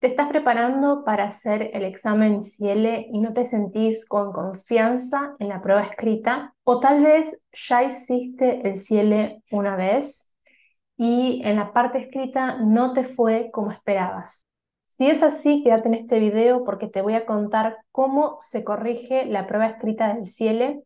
¿Te estás preparando para hacer el examen Ciele y no te sentís con confianza en la prueba escrita? ¿O tal vez ya hiciste el Ciele una vez y en la parte escrita no te fue como esperabas? Si es así, quédate en este video porque te voy a contar cómo se corrige la prueba escrita del Ciele,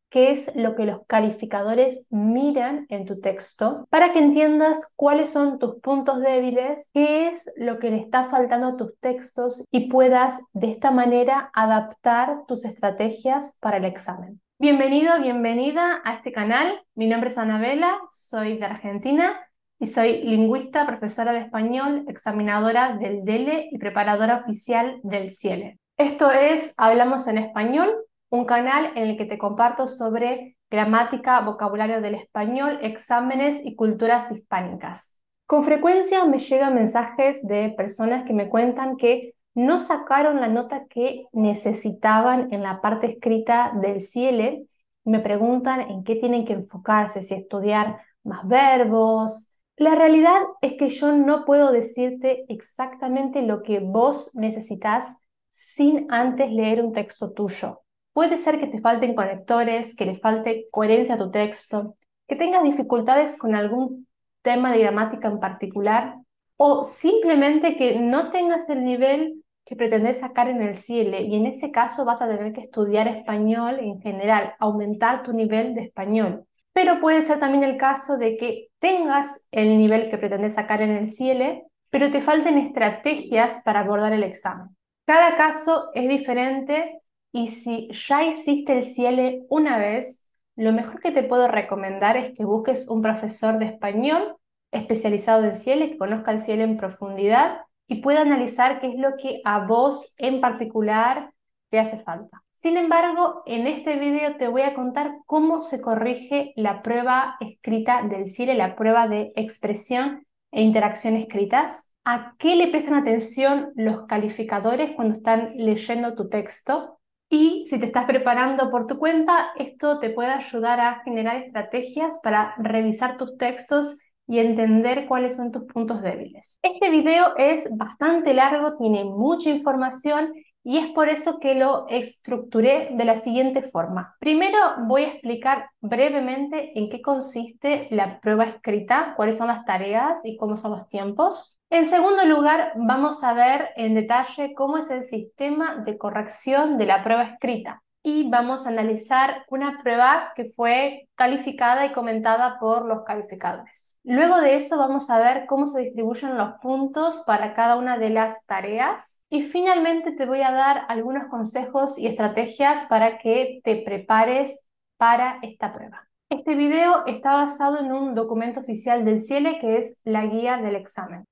qué es lo que los calificadores miran en tu texto, para que entiendas cuáles son tus puntos débiles, qué es lo que le está faltando a tus textos y puedas de esta manera adaptar tus estrategias para el examen. Bienvenido, bienvenida a este canal. Mi nombre es Anabela, soy de Argentina y soy lingüista, profesora de español, examinadora del DELE y preparadora oficial del Ciele. Esto es Hablamos en Español, un canal en el que te comparto sobre gramática, vocabulario del español, exámenes y culturas hispánicas. Con frecuencia me llegan mensajes de personas que me cuentan que no sacaron la nota que necesitaban en la parte escrita del Ciele y me preguntan en qué tienen que enfocarse, si estudiar más verbos. La realidad es que yo no puedo decirte exactamente lo que vos necesitas sin antes leer un texto tuyo. Puede ser que te falten conectores, que le falte coherencia a tu texto, que tengas dificultades con algún tema de gramática en particular, o simplemente que no tengas el nivel que pretendes sacar en el Ciele, y en ese caso vas a tener que estudiar español en general, aumentar tu nivel de español. Pero puede ser también el caso de que tengas el nivel que pretendes sacar en el Ciele, pero te falten estrategias para abordar el examen. Cada caso es diferente y si ya hiciste el Ciele una vez, lo mejor que te puedo recomendar es que busques un profesor de español especializado en Ciele, que conozca el Ciele en profundidad y pueda analizar qué es lo que a vos en particular te hace falta. Sin embargo, en este video te voy a contar cómo se corrige la prueba escrita del Ciele, la prueba de expresión e interacción escritas. ¿A qué le prestan atención los calificadores cuando están leyendo tu texto? Y si te estás preparando por tu cuenta, esto te puede ayudar a generar estrategias para revisar tus textos y entender cuáles son tus puntos débiles. Este video es bastante largo, tiene mucha información y es por eso que lo estructuré de la siguiente forma. Primero voy a explicar brevemente en qué consiste la prueba escrita, cuáles son las tareas y cómo son los tiempos. En segundo lugar, vamos a ver en detalle cómo es el sistema de corrección de la prueba escrita. Y vamos a analizar una prueba que fue calificada y comentada por los calificadores. Luego de eso vamos a ver cómo se distribuyen los puntos para cada una de las tareas. Y finalmente te voy a dar algunos consejos y estrategias para que te prepares para esta prueba. Este video está basado en un documento oficial del Ciele que es la guía del examen.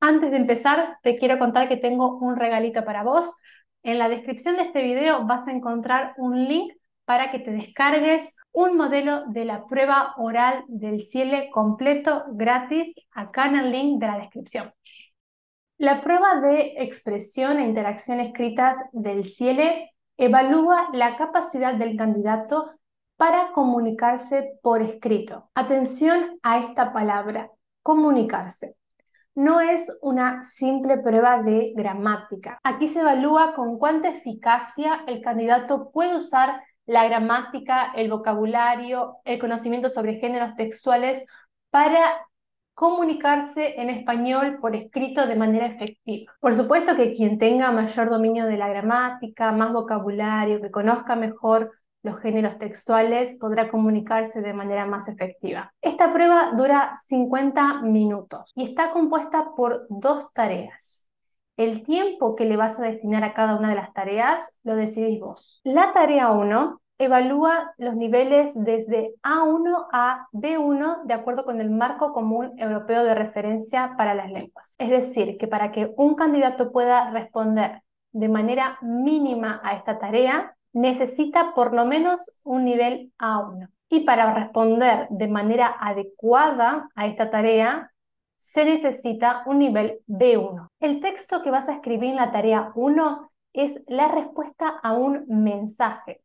Antes de empezar, te quiero contar que tengo un regalito para vos. En la descripción de este video vas a encontrar un link para que te descargues un modelo de la prueba oral del Ciele completo gratis acá en el link de la descripción. La prueba de expresión e interacción escritas del Ciele evalúa la capacidad del candidato para comunicarse por escrito. Atención a esta palabra, comunicarse. No es una simple prueba de gramática. Aquí se evalúa con cuánta eficacia el candidato puede usar la gramática, el vocabulario, el conocimiento sobre géneros textuales para comunicarse en español por escrito de manera efectiva. Por supuesto que quien tenga mayor dominio de la gramática, más vocabulario, que conozca mejor los géneros textuales, podrá comunicarse de manera más efectiva. Esta prueba dura 50 minutos y está compuesta por dos tareas. El tiempo que le vas a destinar a cada una de las tareas lo decidís vos. La tarea 1 evalúa los niveles desde A1 a B1 de acuerdo con el Marco Común Europeo de Referencia para las Lenguas. Es decir, que para que un candidato pueda responder de manera mínima a esta tarea, necesita por lo menos un nivel A1. Y para responder de manera adecuada a esta tarea, se necesita un nivel B1. El texto que vas a escribir en la tarea 1 es la respuesta a un mensaje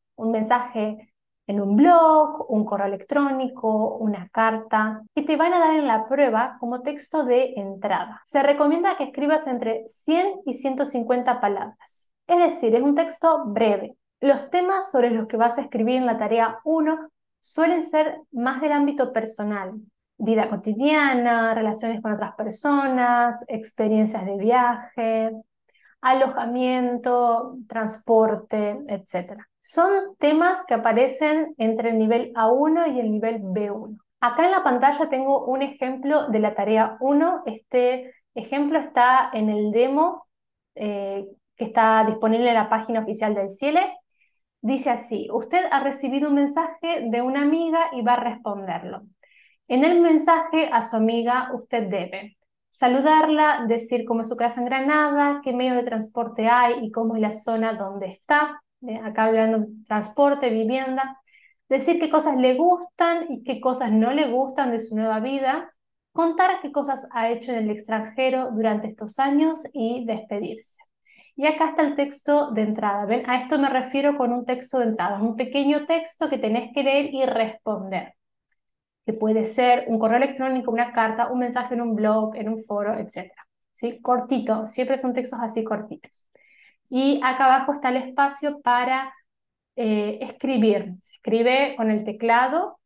en un blog, un correo electrónico, una carta, que te van a dar en la prueba como texto de entrada. Se recomienda que escribas entre 100 y 150 palabras. Es decir, es un texto breve. Los temas sobre los que vas a escribir en la tarea 1 suelen ser más del ámbito personal, vida cotidiana, relaciones con otras personas, experiencias de viaje, alojamiento, transporte, etc. Son temas que aparecen entre el nivel A1 y el nivel B1. Acá en la pantalla tengo un ejemplo de la tarea 1. Este ejemplo está en el demo que está disponible en la página oficial del CIELE. Dice así: usted ha recibido un mensaje de una amiga y va a responderlo. En el mensaje a su amiga usted debe saludarla, decir cómo es su casa en Granada, qué medio de transporte hay y cómo es la zona donde está. Acá hablando de transporte, vivienda. Decir qué cosas le gustan y qué cosas no le gustan de su nueva vida. Contar qué cosas ha hecho en el extranjero durante estos años y despedirse. Y acá está el texto de entrada. ¿Ven? A esto me refiero con un texto de entrada. Es un pequeño texto que tenés que leer y responder, que puede ser un correo electrónico, una carta, un mensaje en un blog, en un foro, etcétera. ¿Sí? Cortito, siempre son textos así cortitos. Y acá abajo está el espacio para escribir. Se escribe con el teclado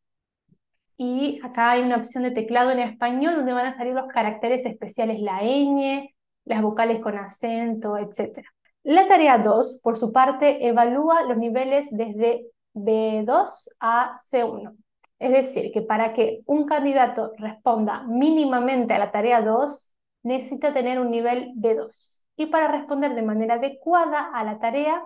y acá hay una opción de teclado en español donde van a salir los caracteres especiales, la ñ, las vocales con acento, etcétera. La tarea 2, por su parte, evalúa los niveles desde B2 a C1. Es decir, que para que un candidato responda mínimamente a la tarea 2, necesita tener un nivel B2. Y para responder de manera adecuada a la tarea,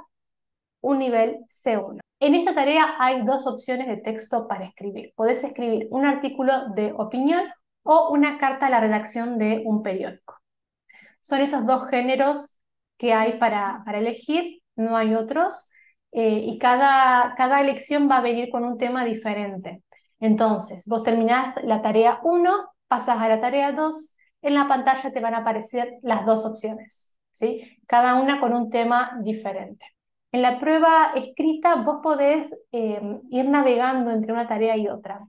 un nivel C1. En esta tarea hay dos opciones de texto para escribir. Podés escribir un artículo de opinión o una carta a la redacción de un periódico. Son esos dos géneros que hay para elegir, no hay otros, y cada elección va a venir con un tema diferente. Entonces, vos terminás la tarea 1, pasás a la tarea 2, en la pantalla te van a aparecer las dos opciones, ¿sí? Cada una con un tema diferente. En la prueba escrita vos podés ir navegando entre una tarea y otra.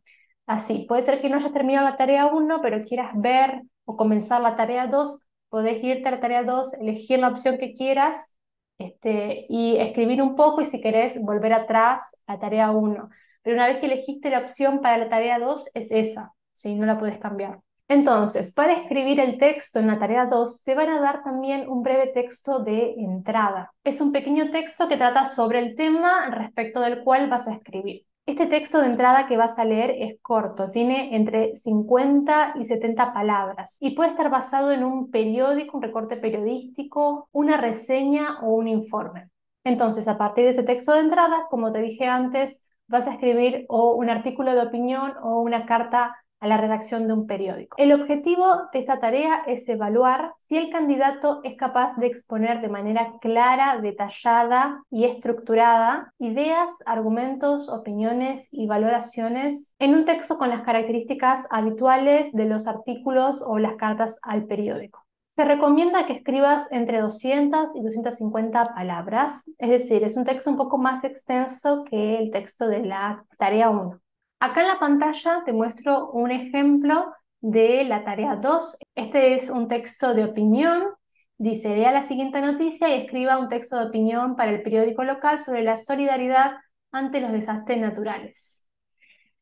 Así, puede ser que no hayas terminado la tarea 1, pero quieras ver o comenzar la tarea 2, podés irte a la tarea 2, elegir la opción que quieras y escribir un poco y si querés volver atrás a tarea 1. Pero una vez que elegiste la opción para la tarea 2 es esa, ¿sí? No la puedes cambiar. Entonces, para escribir el texto en la tarea 2, te van a dar también un breve texto de entrada. Es un pequeño texto que trata sobre el tema respecto del cual vas a escribir. Este texto de entrada que vas a leer es corto, tiene entre 50 y 70 palabras y puede estar basado en un periódico, un recorte periodístico, una reseña o un informe. Entonces, a partir de ese texto de entrada, como te dije antes, vas a escribir o un artículo de opinión o una carta a la redacción de un periódico. El objetivo de esta tarea es evaluar si el candidato es capaz de exponer de manera clara, detallada y estructurada ideas, argumentos, opiniones y valoraciones en un texto con las características habituales de los artículos o las cartas al periódico. Se recomienda que escribas entre 200 y 250 palabras, es decir, es un texto un poco más extenso que el texto de la tarea 1. Acá en la pantalla te muestro un ejemplo de la tarea 2. Este es un texto de opinión. Dice: lea la siguiente noticia y escriba un texto de opinión para el periódico local sobre la solidaridad ante los desastres naturales.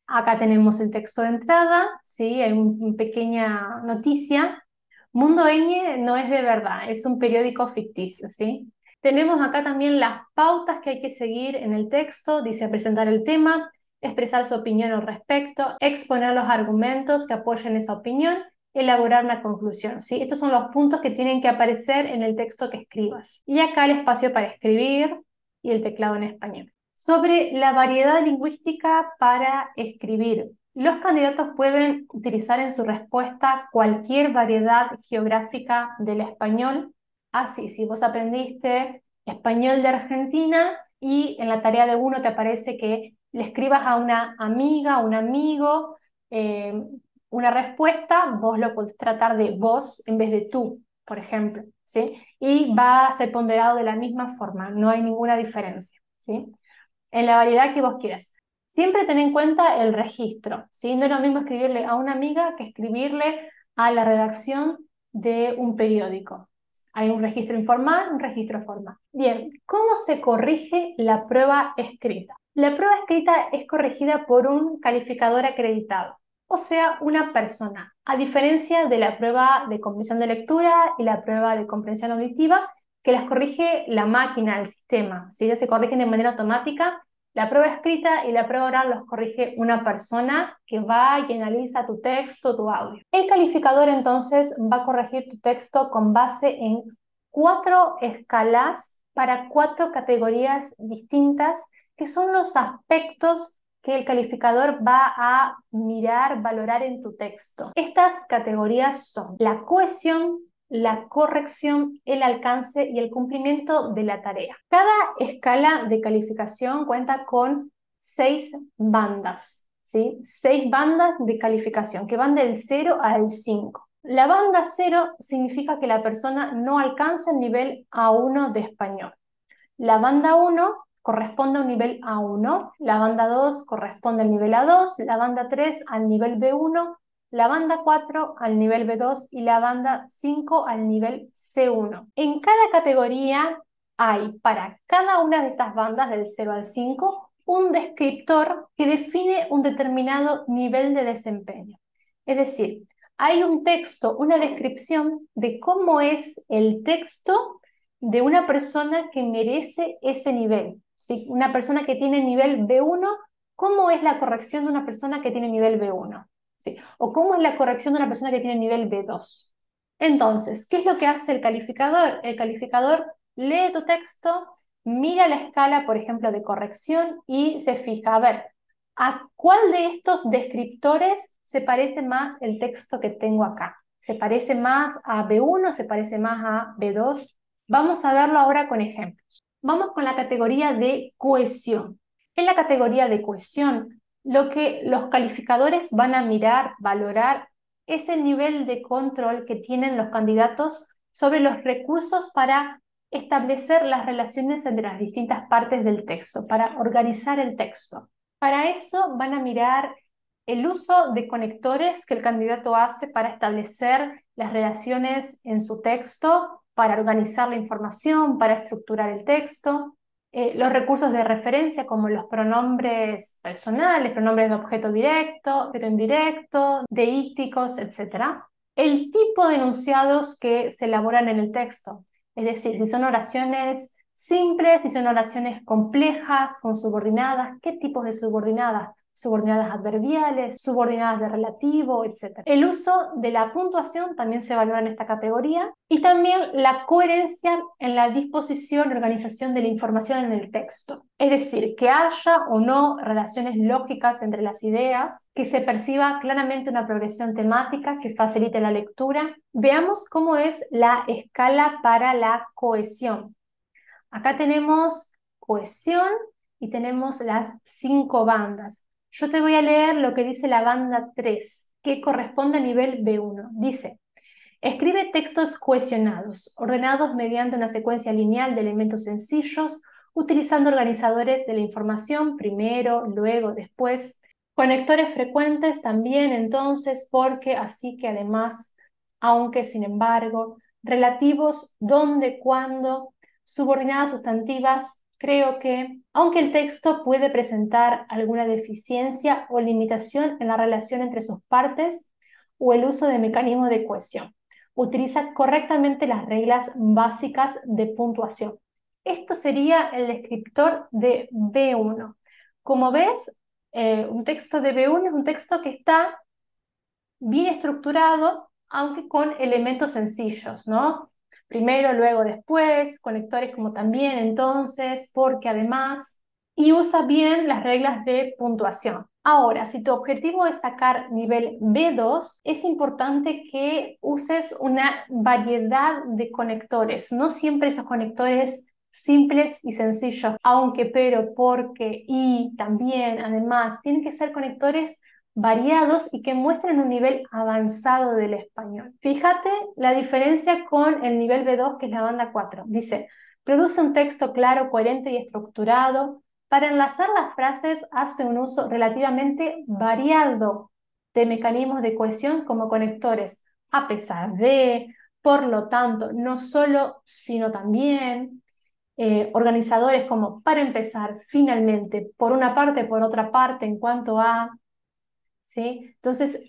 Acá tenemos el texto de entrada, ¿sí? Hay una pequeña noticia. Mundo Ñ no es de verdad, es un periódico ficticio, ¿sí? Tenemos acá también las pautas que hay que seguir en el texto. Dice: presentar el tema, expresar su opinión al respecto, exponer los argumentos que apoyen esa opinión, elaborar una conclusión, ¿sí? Estos son los puntos que tienen que aparecer en el texto que escribas. Y acá el espacio para escribir y el teclado en español. Sobre la variedad lingüística para escribir. Los candidatos pueden utilizar en su respuesta cualquier variedad geográfica del español. Así, si vos aprendiste español de Argentina y en la tarea de 1 te aparece que le escribas a una amiga, un amigo, una respuesta, vos lo podés tratar de vos en vez de tú, por ejemplo, ¿sí? Y va a ser ponderado de la misma forma, no hay ninguna diferencia, ¿sí? En la variedad que vos quieras. Siempre ten en cuenta el registro, ¿sí? No es lo mismo escribirle a una amiga que escribirle a la redacción de un periódico. Hay un registro informal, un registro formal. Bien, ¿cómo se corrige la prueba escrita? La prueba escrita es corregida por un calificador acreditado, o sea, una persona, a diferencia de la prueba de comprensión de lectura y la prueba de comprensión auditiva, que las corrige la máquina, el sistema, ¿sí? Ya se corrigen de manera automática. La prueba escrita y la prueba oral los corrige una persona que va y analiza tu texto, tu audio. El calificador entonces va a corregir tu texto con base en 4 escalas para 4 categorías distintas, que son los aspectos que el calificador va a mirar, valorar en tu texto. Estas categorías son la cohesión, la corrección, el alcance y el cumplimiento de la tarea. Cada escala de calificación cuenta con 6 bandas, ¿sí? 6 bandas de calificación que van del 0 al 5. La banda 0 significa que la persona no alcanza el nivel A1 de español. La banda 1 corresponde a un nivel A1, la banda 2 corresponde al nivel A2, la banda 3 al nivel B1, la banda 4 al nivel B2 y la banda 5 al nivel C1. En cada categoría hay para cada una de estas bandas del 0 al 5 un descriptor que define un determinado nivel de desempeño. Es decir, hay un texto, una descripción de cómo es el texto de una persona que merece ese nivel, ¿sí? Una persona que tiene nivel B1, ¿cómo es la corrección de una persona que tiene nivel B1? ¿Sí? O ¿cómo es la corrección de una persona que tiene nivel B2? Entonces, ¿qué es lo que hace el calificador? El calificador lee tu texto, mira la escala, por ejemplo, de corrección y se fija, a ver, ¿a cuál de estos descriptores se parece más el texto que tengo acá? ¿Se parece más a B1? ¿Se parece más a B2? Vamos a verlo ahora con ejemplos. Vamos con la categoría de cohesión. En la categoría de cohesión, lo que los calificadores van a mirar, valorar, es el nivel de control que tienen los candidatos sobre los recursos para establecer las relaciones entre las distintas partes del texto, para organizar el texto. Para eso van a mirar el uso de conectores que el candidato hace para establecer las relaciones en su texto, para organizar la información, para estructurar el texto, los recursos de referencia como los pronombres personales, pronombres de objeto directo, objeto indirecto, deícticos, etc. El tipo de enunciados que se elaboran en el texto, es decir, si son oraciones simples, si son oraciones complejas, con subordinadas, qué tipos de subordinadas, subordinadas adverbiales, subordinadas de relativo, etc. El uso de la puntuación también se valora en esta categoría y también la coherencia en la disposición y organización de la información en el texto. Es decir, que haya o no relaciones lógicas entre las ideas, que se perciba claramente una progresión temática que facilite la lectura. Veamos cómo es la escala para la cohesión. Acá tenemos cohesión y tenemos las 5 bandas. Yo te voy a leer lo que dice la banda 3, que corresponde al nivel B1. Dice, escribe textos cohesionados, ordenados mediante una secuencia lineal de elementos sencillos, utilizando organizadores de la información, primero, luego, después. Conectores frecuentes también, entonces, porque, así que, además, aunque, sin embargo, relativos, dónde, cuándo, subordinadas sustantivas, creo que, aunque el texto puede presentar alguna deficiencia o limitación en la relación entre sus partes o el uso de mecanismos de cohesión, utiliza correctamente las reglas básicas de puntuación. Esto sería el descriptor de B1. Como ves, un texto de B1 es un texto que está bien estructurado, aunque con elementos sencillos, ¿no? Primero, luego, después, conectores como también, entonces, porque, además, y usa bien las reglas de puntuación. Ahora, si tu objetivo es sacar nivel B2, es importante que uses una variedad de conectores, no siempre esos conectores simples y sencillos, aunque, pero, porque, y, también, además, tienen que ser conectores variados y que muestren un nivel avanzado del español. Fíjate la diferencia con el nivel B2, que es la banda 4. Dice, produce un texto claro, coherente y estructurado, Para enlazar las frases hace un uso relativamente variado de mecanismos de cohesión como conectores a pesar de, por lo tanto, no solo, sino también, organizadores como para empezar, finalmente, por una parte, por otra parte, en cuanto a, ¿sí? Entonces,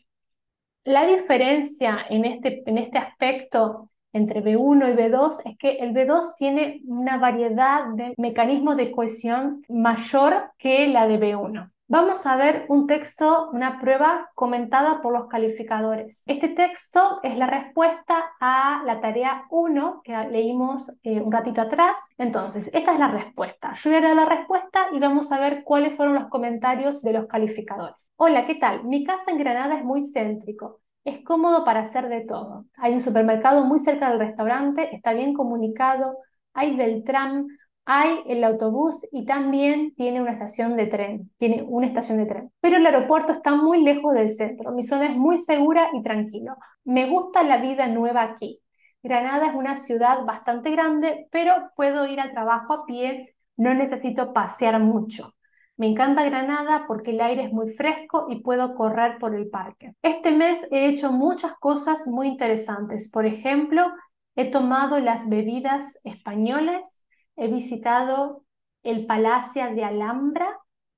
la diferencia en este aspecto entre B1 y B2 es que el B2 tiene una variedad de mecanismos de cohesión mayor que la de B1. Vamos a ver un texto, una prueba comentada por los calificadores. Este texto es la respuesta a la tarea 1 que leímos un ratito atrás. Entonces, esta es la respuesta. Yo voy a leer la respuesta y vamos a ver cuáles fueron los comentarios de los calificadores. Hola, ¿qué tal? Mi casa en Granada es muy céntrico. Es cómodo para hacer de todo. Hay un supermercado muy cerca del restaurante, está bien comunicado, hay del tram, hay el autobús y también tiene una estación de tren. Tiene una estación de tren. Pero el aeropuerto está muy lejos del centro. Mi zona es muy segura y tranquilo. Me gusta la vida nueva aquí. Granada es una ciudad bastante grande, pero puedo ir al trabajo a pie, no necesito pasear mucho. Me encanta Granada porque el aire es muy fresco y puedo correr por el parque. Este mes he hecho muchas cosas muy interesantes. Por ejemplo, he tomado las bebidas españolas, he visitado el Palacio de Alhambra.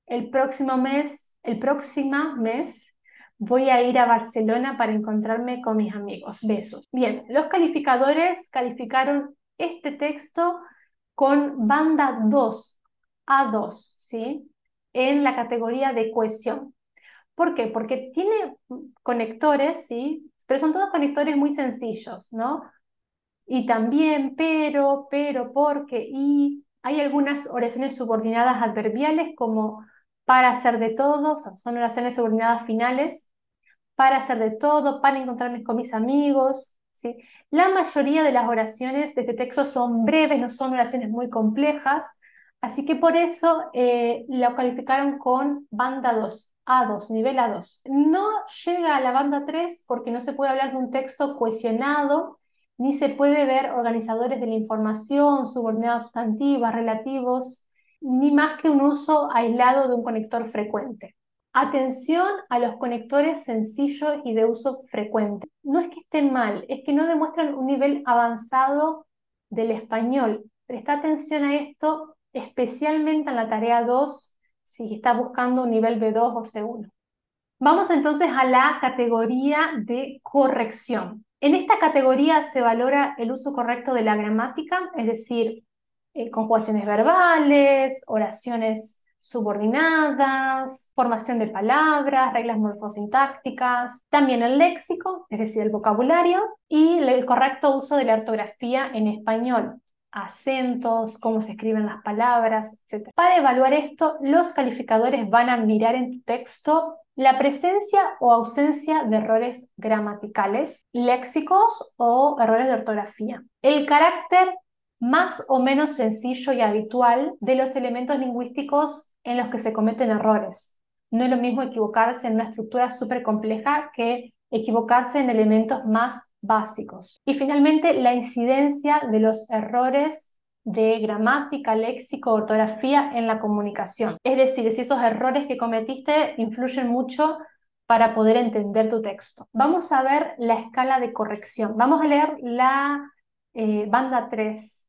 El próximo mes voy a ir a Barcelona para encontrarme con mis amigos. Besos. Bien, los calificadores calificaron este texto con banda 2, A2, ¿sí? En la categoría de cohesión. ¿Por qué? Porque tiene conectores, ¿sí? Pero son todos conectores muy sencillos, ¿no? Y también, pero, porque, y hay algunas oraciones subordinadas adverbiales como para hacer de todo, son oraciones subordinadas finales, para hacer de todo, para encontrarme con mis amigos, ¿sí? La mayoría de las oraciones de este texto son breves, no son oraciones muy complejas, así que por eso lo calificaron con banda 2, A2, nivel A2. No llega a la banda 3 porque no se puede hablar de un texto cohesionado, ni se puede ver organizadores de la información, subordinadas sustantivas, relativos, ni más que un uso aislado de un conector frecuente. Atención a los conectores sencillos y de uso frecuente. No es que estén mal, es que no demuestran un nivel avanzado del español. Presta atención a esto, especialmente en la tarea 2, si estás buscando un nivel B2 o C1. Vamos entonces a la categoría de corrección. En esta categoría se valora el uso correcto de la gramática, es decir, conjugaciones verbales, oraciones subordinadas, formación de palabras, reglas morfosintácticas, también el léxico, es decir, el vocabulario, y el correcto uso de la ortografía en español, acentos, cómo se escriben las palabras, etc. Para evaluar esto, los calificadores van a mirar en tu texto la presencia o ausencia de errores gramaticales, léxicos o errores de ortografía. El carácter más o menos sencillo y habitual de los elementos lingüísticos en los que se cometen errores. No es lo mismo equivocarse en una estructura súper compleja que equivocarse en elementos más básicos. Y finalmente, la incidencia de los errores de gramática, léxico, ortografía en la comunicación. Es decir, si esos errores que cometiste influyen mucho para poder entender tu texto. Vamos a ver la escala de corrección. Vamos a leer la banda 3,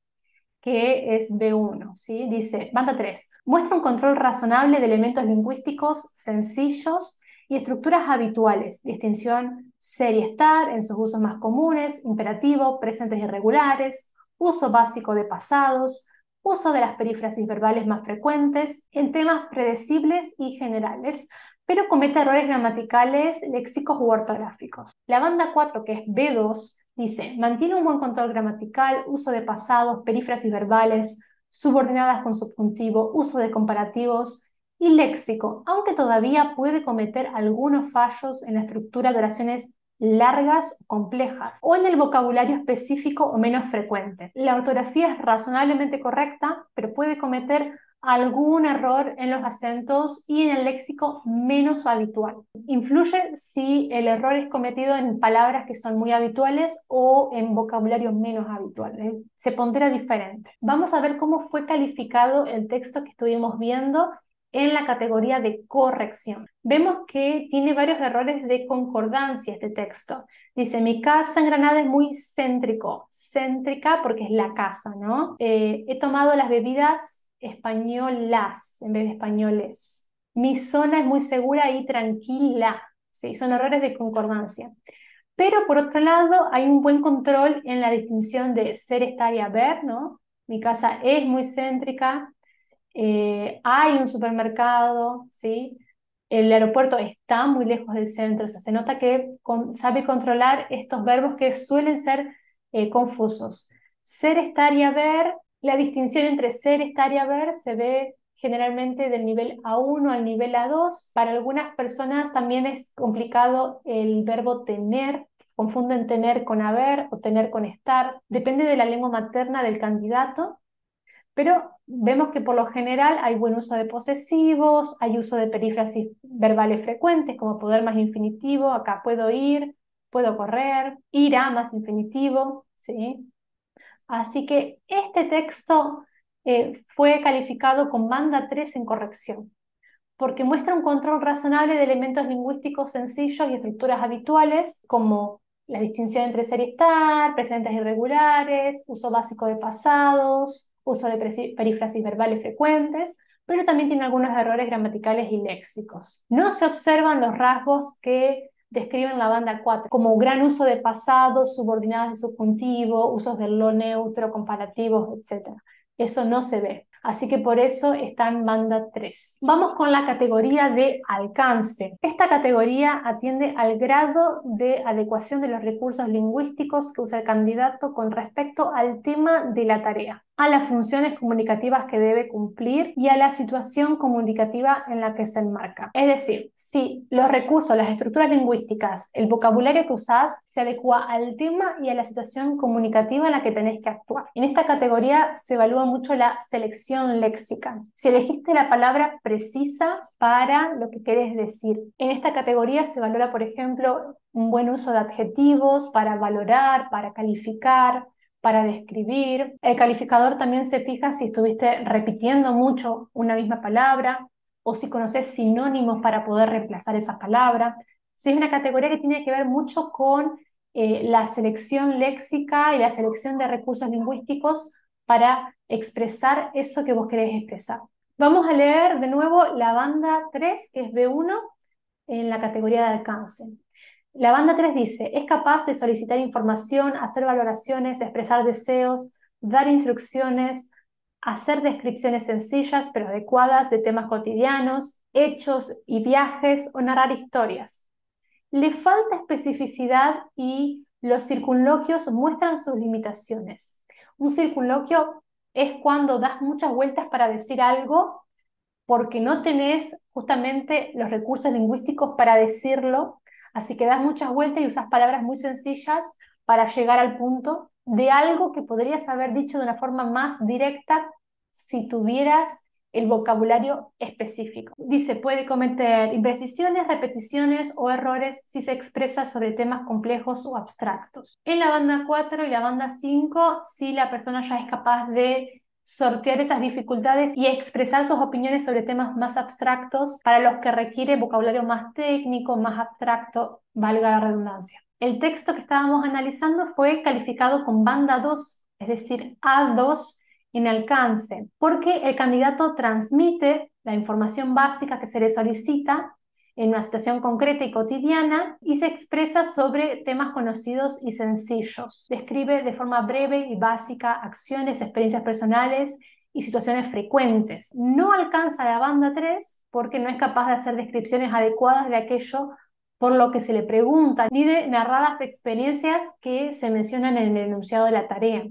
que es B1, ¿sí? Dice, banda 3, muestra un control razonable de elementos lingüísticos sencillos y estructuras habituales, distinción ser y estar en sus usos más comunes, imperativo, presentes irregulares, uso básico de pasados, uso de las perífrasis verbales más frecuentes, en temas predecibles y generales, pero comete errores gramaticales, léxicos u ortográficos. La banda 4, que es B2, dice, mantiene un buen control gramatical, uso de pasados, perífrasis verbales, subordinadas con subjuntivo, uso de comparativos y léxico, aunque todavía puede cometer algunos fallos en la estructura de oraciones largas o complejas, o en el vocabulario específico o menos frecuente. La ortografía es razonablemente correcta, pero puede cometer algún error en los acentos y en el léxico menos habitual. Influye si el error es cometido en palabras que son muy habituales o en vocabulario menos habitual. Se pondera diferente. Vamos a ver cómo fue calificado el texto que estuvimos viendo en la categoría de corrección. Vemos que tiene varios errores de concordancia este texto. Dice, mi casa en Granada es muy céntrico. Céntrica porque es la casa, ¿no? He tomado las bebidas españolas en vez de españoles. Mi zona es muy segura y tranquila. Sí, son errores de concordancia. Pero por otro lado, hay un buen control en la distinción de ser, estar y haber, ¿no? Mi casa es muy céntrica, hay un supermercado, ¿sí? El aeropuerto está muy lejos del centro, o sea, se nota que sabe controlar estos verbos que suelen ser confusos. Ser, estar y haber, la distinción entre ser, estar y haber se ve generalmente del nivel A1 al nivel A2. Para algunas personas también es complicado el verbo tener, confunden tener con haber o tener con estar, depende de la lengua materna del candidato. Pero vemos que por lo general hay buen uso de posesivos, hay uso de perífrasis verbales frecuentes como poder más infinitivo, acá puedo ir, puedo correr, irá más infinitivo, ¿sí? Así que este texto fue calificado con banda 3 en corrección, porque muestra un control razonable de elementos lingüísticos sencillos y estructuras habituales, como la distinción entre ser y estar, presentes irregulares, uso básico de pasados, uso de perífrasis verbales frecuentes, pero también tiene algunos errores gramaticales y léxicos. No se observan los rasgos que describen la banda 4, como gran uso de pasados, subordinadas de subjuntivo, usos del lo neutro, comparativos, etc. Eso no se ve. Así que por eso está en banda 3. Vamos con la categoría de alcance. Esta categoría atiende al grado de adecuación de los recursos lingüísticos que usa el candidato con respecto al tema de la tarea, a las funciones comunicativas que debe cumplir y a la situación comunicativa en la que se enmarca. Es decir, si los recursos, las estructuras lingüísticas, el vocabulario que usás se adecua al tema y a la situación comunicativa en la que tenés que actuar. En esta categoría se evalúa mucho la selección léxica. Si elegiste la palabra precisa para lo que querés decir. En esta categoría se valora, por ejemplo, un buen uso de adjetivos para valorar, para calificar, para describir. El calificador también se fija si estuviste repitiendo mucho una misma palabra o si conoces sinónimos para poder reemplazar esa palabra. Sí, es una categoría que tiene que ver mucho con la selección léxica y la selección de recursos lingüísticos para expresar eso que vos querés expresar. Vamos a leer de nuevo la banda 3, que es B1, en la categoría de alcance. La banda 3 dice, es capaz de solicitar información, hacer valoraciones, expresar deseos, dar instrucciones, hacer descripciones sencillas pero adecuadas de temas cotidianos, hechos y viajes o narrar historias. Le falta especificidad y los circunloquios muestran sus limitaciones. Un circunloquio es cuando das muchas vueltas para decir algo porque no tenés justamente los recursos lingüísticos para decirlo, así que das muchas vueltas y usas palabras muy sencillas para llegar al punto de algo que podrías haber dicho de una forma más directa si tuvieras el vocabulario específico. Dice, puede cometer imprecisiones, repeticiones o errores si se expresa sobre temas complejos o abstractos. En la banda 4 y la banda 5, si la persona ya es capaz de sortear esas dificultades y expresar sus opiniones sobre temas más abstractos para los que requiere vocabulario más técnico, más abstracto, valga la redundancia. El texto que estábamos analizando fue calificado con banda 2, es decir, A2 en alcance, porque el candidato transmite la información básica que se le solicita en una situación concreta y cotidiana y se expresa sobre temas conocidos y sencillos. Describe de forma breve y básica acciones, experiencias personales y situaciones frecuentes. No alcanza la banda 3 porque no es capaz de hacer descripciones adecuadas de aquello por lo que se le pregunta, ni de narrar las experiencias que se mencionan en el enunciado de la tarea.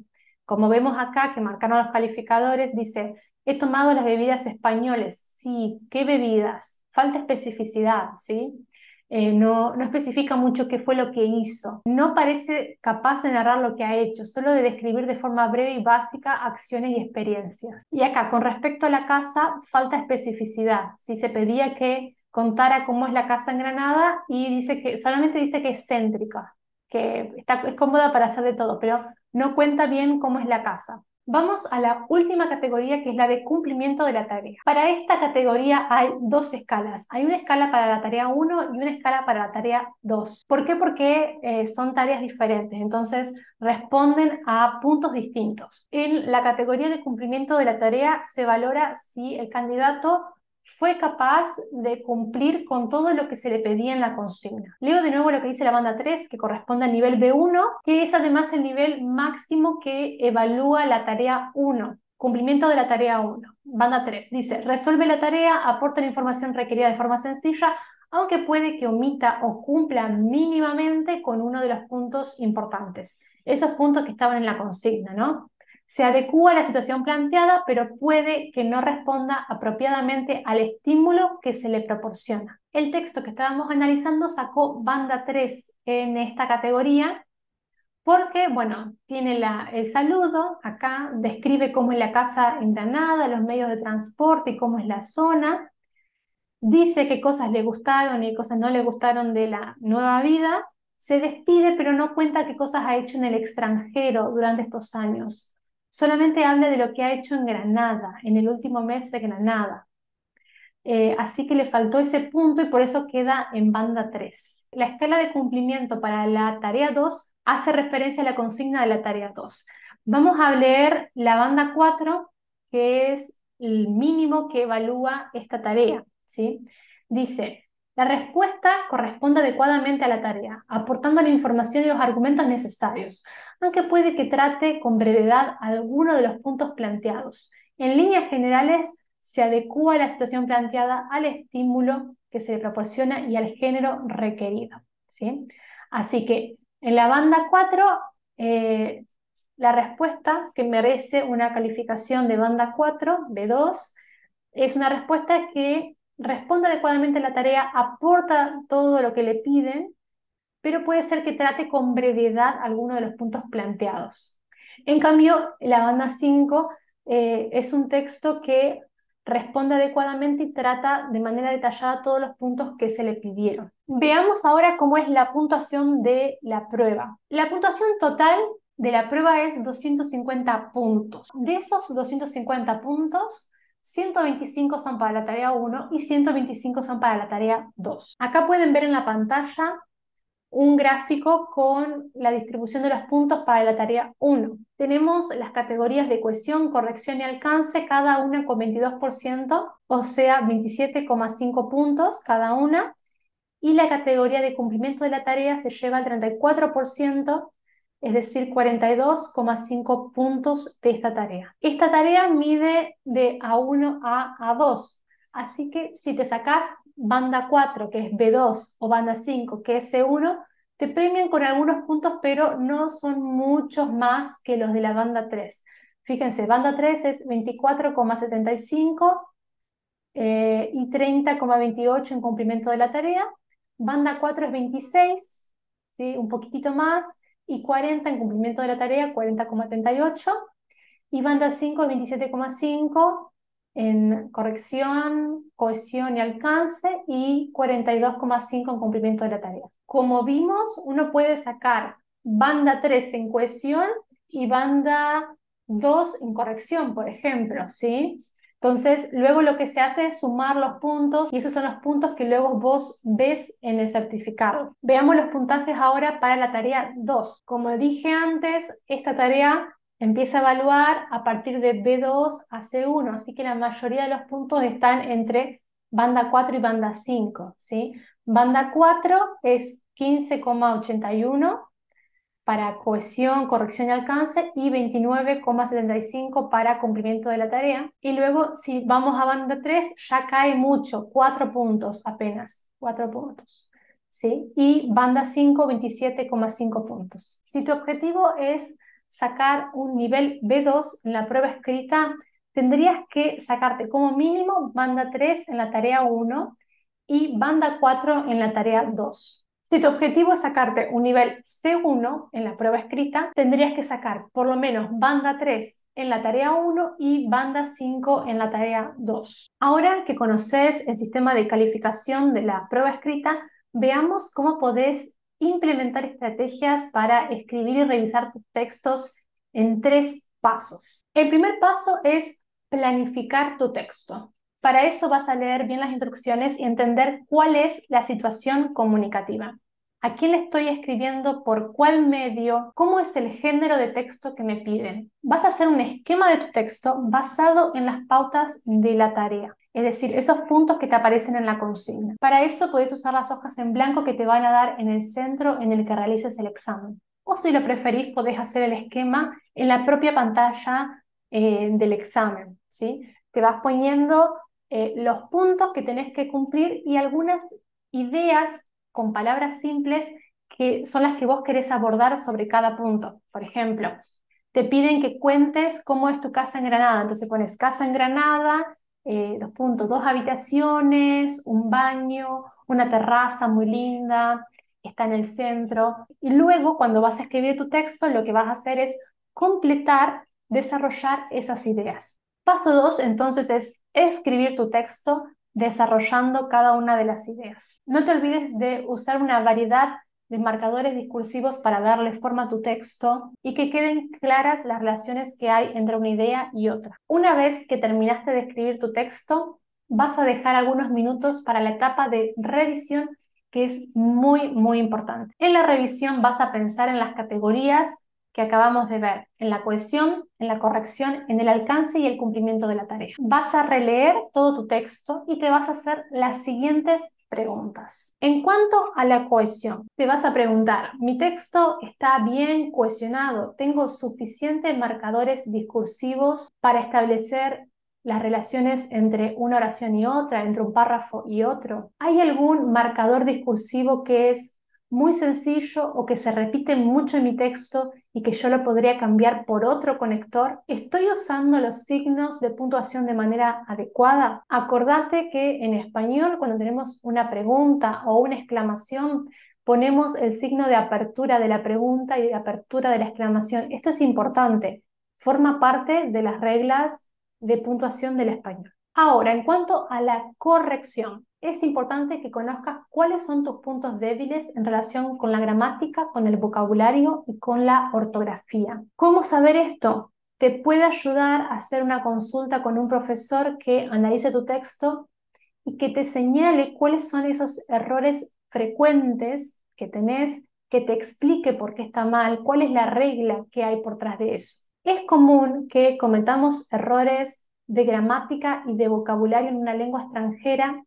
Como vemos acá, que marcaron los calificadores, dice, he tomado las bebidas españoles. Sí, ¿qué bebidas? Falta especificidad, ¿sí? no especifica mucho qué fue lo que hizo. No parece capaz de narrar lo que ha hecho, solo de describir de forma breve y básica acciones y experiencias. Y acá, con respecto a la casa, falta especificidad. Si se pedía que contara cómo es la casa en Granada y solamente dice que es céntrica, es cómoda para hacer de todo, pero no cuenta bien cómo es la casa. Vamos a la última categoría, que es la de cumplimiento de la tarea. Para esta categoría hay dos escalas. Hay una escala para la tarea 1 y una escala para la tarea 2. ¿Por qué? Porque son tareas diferentes, entonces responden a puntos distintos. En la categoría de cumplimiento de la tarea se valora si el candidato fue capaz de cumplir con todo lo que se le pedía en la consigna. Leo de nuevo lo que dice la banda 3, que corresponde al nivel B1, que es además el nivel máximo que evalúa la tarea 1. Cumplimiento de la tarea 1. Banda 3 dice: resuelve la tarea, aporta la información requerida de forma sencilla, aunque puede que omita o cumpla mínimamente con uno de los puntos importantes. Esos puntos que estaban en la consigna, ¿no? Se adecúa a la situación planteada, pero puede que no responda apropiadamente al estímulo que se le proporciona. El texto que estábamos analizando sacó banda 3 en esta categoría porque, bueno, tiene el saludo, acá describe cómo es la casa en Granada, los medios de transporte y cómo es la zona. Dice qué cosas le gustaron y qué cosas no le gustaron de la nueva vida. Se despide, pero no cuenta qué cosas ha hecho en el extranjero durante estos años. Solamente habla de lo que ha hecho en Granada, en el último mes de Granada. Así que le faltó ese punto y por eso queda en banda 3. La escala de cumplimiento para la tarea 2 hace referencia a la consigna de la tarea 2. Vamos a leer la banda 4, que es el mínimo que evalúa esta tarea, ¿sí? Dice: la respuesta corresponde adecuadamente a la tarea, aportando la información y los argumentos necesarios, aunque puede que trate con brevedad alguno de los puntos planteados. En líneas generales, se adecúa a la situación planteada, al estímulo que se le proporciona y al género requerido, ¿sí? Así que en la banda 4, la respuesta que merece una calificación de banda 4, B2, es una respuesta que responde adecuadamente a la tarea, aporta todo lo que le piden, pero puede ser que trate con brevedad alguno de los puntos planteados. En cambio, la banda 5 es un texto que responde adecuadamente y trata de manera detallada todos los puntos que se le pidieron. Veamos ahora cómo es la puntuación de la prueba. La puntuación total de la prueba es 250 puntos. De esos 250 puntos, 125 son para la tarea 1 y 125 son para la tarea 2. Acá pueden ver en la pantalla un gráfico con la distribución de los puntos para la tarea 1. Tenemos las categorías de cohesión, corrección y alcance, cada una con 22%, o sea, 27,5 puntos cada una, y la categoría de cumplimiento de la tarea se lleva el 34%, es decir, 42,5 puntos de esta tarea. Esta tarea mide de A1 a A2, así que si te sacás banda 4, que es B2, o banda 5, que es C1, te premian con algunos puntos, pero no son muchos más que los de la banda 3. Fíjense, banda 3 es 24,75 y 30,28 en cumplimiento de la tarea. Banda 4 es 26, ¿sí? Un poquitito más, y 40 en cumplimiento de la tarea, 40,38. Y banda 5 es 27,5 en corrección, cohesión y alcance, y 42,5 en cumplimiento de la tarea. Como vimos, uno puede sacar banda 3 en cohesión y banda 2 en corrección, por ejemplo, ¿sí? Entonces, luego lo que se hace es sumar los puntos y esos son los puntos que luego vos ves en el certificado. Veamos los puntajes ahora para la tarea 2. Como dije antes, esta tarea empieza a evaluar a partir de B2 a C1, así que la mayoría de los puntos están entre banda 4 y banda 5, ¿sí? Banda 4 es 15,81 para cohesión, corrección y alcance, y 29,75 para cumplimiento de la tarea. Y luego, si vamos a banda 3, ya cae mucho, 4 puntos apenas, 4 puntos, ¿sí? Y banda 5, 27,5 puntos. Si tu objetivo es sacar un nivel B2 en la prueba escrita, tendrías que sacarte como mínimo banda 3 en la tarea 1 y banda 4 en la tarea 2. Si tu objetivo es sacarte un nivel C1 en la prueba escrita, tendrías que sacar por lo menos banda 3 en la tarea 1 y banda 5 en la tarea 2. Ahora que conoces el sistema de calificación de la prueba escrita, veamos cómo podés implementar estrategias para escribir y revisar tus textos en 3 pasos. El primer paso es planificar tu texto. Para eso vas a leer bien las instrucciones y entender cuál es la situación comunicativa. ¿A quién le estoy escribiendo? ¿Por cuál medio? ¿Cómo es el género de texto que me piden? Vas a hacer un esquema de tu texto basado en las pautas de la tarea, es decir, esos puntos que te aparecen en la consigna. Para eso puedes usar las hojas en blanco que te van a dar en el centro en el que realices el examen. O si lo preferís, podés hacer el esquema en la propia pantalla del examen, ¿sí? Te vas poniendo los puntos que tenés que cumplir y algunas ideas con palabras simples que son las que vos querés abordar sobre cada punto. Por ejemplo, te piden que cuentes cómo es tu casa en Granada. Entonces pones casa en Granada, 2 puntos, 2 habitaciones, un baño, una terraza muy linda, está en el centro. Y luego, cuando vas a escribir tu texto, lo que vas a hacer es completar, desarrollar esas ideas. Paso 2, entonces, es escribir tu texto desarrollando cada una de las ideas. No te olvides de usar una variedad de marcadores discursivos para darle forma a tu texto y que queden claras las relaciones que hay entre una idea y otra. Una vez que terminaste de escribir tu texto, vas a dejar algunos minutos para la etapa de revisión, que es muy importante. En la revisión vas a pensar en las categorías que acabamos de ver, en la cohesión, en la corrección, en el alcance y el cumplimiento de la tarea. Vas a releer todo tu texto y te vas a hacer las siguientes preguntas. En cuanto a la cohesión, te vas a preguntar, ¿mi texto está bien cohesionado? ¿Tengo suficientes marcadores discursivos para establecer las relaciones entre una oración y otra, entre un párrafo y otro? ¿Hay algún marcador discursivo que es muy sencillo o que se repite mucho en mi texto y que yo lo podría cambiar por otro conector? ¿Estoy usando los signos de puntuación de manera adecuada? Acordate que en español, cuando tenemos una pregunta o una exclamación, ponemos el signo de apertura de la pregunta y de apertura de la exclamación. Esto es importante, forma parte de las reglas de puntuación del español. Ahora, en cuanto a la corrección, es importante que conozcas cuáles son tus puntos débiles en relación con la gramática, con el vocabulario y con la ortografía. ¿Cómo saber esto? Te puede ayudar a hacer una consulta con un profesor que analice tu texto y que te señale cuáles son esos errores frecuentes que tenés, que te explique por qué está mal, cuál es la regla que hay por detrás de eso. Es común que cometamos errores de gramática y de vocabulario en una lengua extranjera,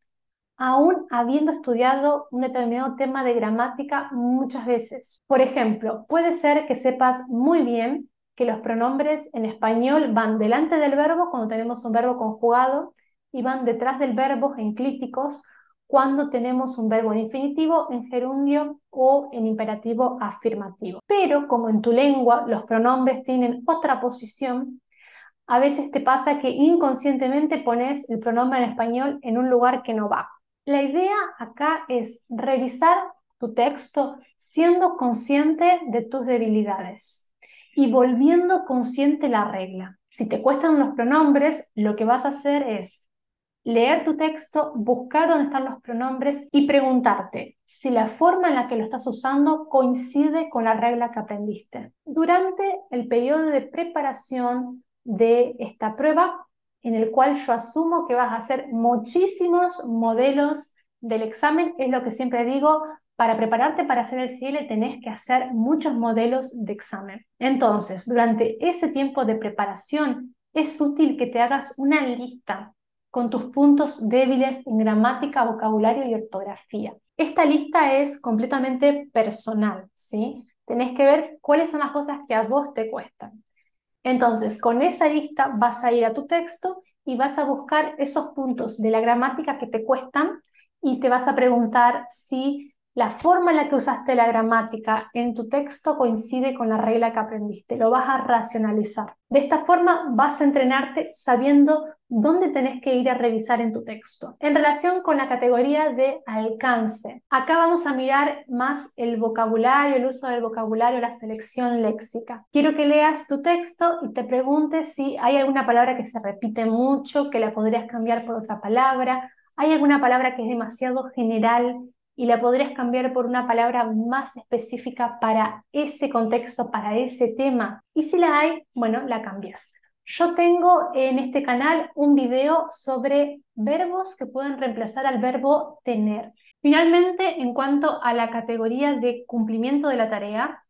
aún habiendo estudiado un determinado tema de gramática muchas veces. Por ejemplo, puede ser que sepas muy bien que los pronombres en español van delante del verbo cuando tenemos un verbo conjugado y van detrás del verbo enclíticos cuando tenemos un verbo en infinitivo, en gerundio o en imperativo afirmativo. Pero como en tu lengua los pronombres tienen otra posición, a veces te pasa que inconscientemente pones el pronombre en español en un lugar que no va. La idea acá es revisar tu texto siendo consciente de tus debilidades y volviendo consciente la regla. Si te cuestan los pronombres, lo que vas a hacer es leer tu texto, buscar dónde están los pronombres y preguntarte si la forma en la que lo estás usando coincide con la regla que aprendiste. Durante el periodo de preparación de esta prueba, en el cual yo asumo que vas a hacer muchísimos modelos del examen, es lo que siempre digo, para prepararte para hacer el CIELE tenés que hacer muchos modelos de examen. Entonces, durante ese tiempo de preparación, es útil que te hagas una lista con tus puntos débiles en gramática, vocabulario y ortografía. Esta lista es completamente personal, ¿sí? Tenés que ver cuáles son las cosas que a vos te cuestan. Entonces, con esa lista vas a ir a tu texto y vas a buscar esos puntos de la gramática que te cuestan y te vas a preguntar si la forma en la que usaste la gramática en tu texto coincide con la regla que aprendiste, lo vas a racionalizar. De esta forma vas a entrenarte sabiendo dónde tenés que ir a revisar en tu texto. En relación con la categoría de alcance, acá vamos a mirar más el vocabulario, el uso del vocabulario, la selección léxica. Quiero que leas tu texto y te preguntes si hay alguna palabra que se repite mucho, que la podrías cambiar por otra palabra. ¿Hay alguna palabra que es demasiado general y la podrías cambiar por una palabra más específica para ese contexto, para ese tema? Y si la hay, bueno, la cambias. Yo tengo en este canal un video sobre verbos que pueden reemplazar al verbo tener. Finalmente, en cuanto a la categoría de cumplimiento de la tarea,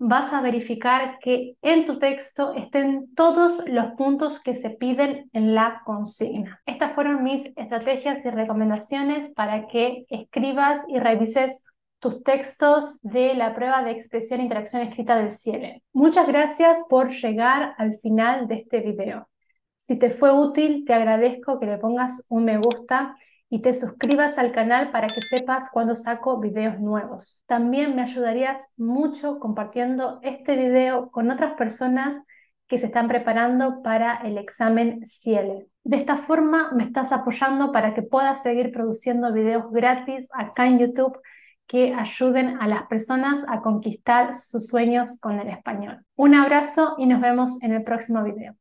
vas a verificar que en tu texto estén todos los puntos que se piden en la consigna. Estas fueron mis estrategias y recomendaciones para que escribas y revises tus textos de la prueba de expresión e interacción escrita del CIELE. Muchas gracias por llegar al final de este video. Si te fue útil, te agradezco que le pongas un me gusta y te suscribas al canal para que sepas cuando saco videos nuevos. También me ayudarías mucho compartiendo este video con otras personas que se están preparando para el examen CIELE. De esta forma me estás apoyando para que puedas seguir produciendo videos gratis acá en YouTube que ayuden a las personas a conquistar sus sueños con el español. Un abrazo y nos vemos en el próximo video.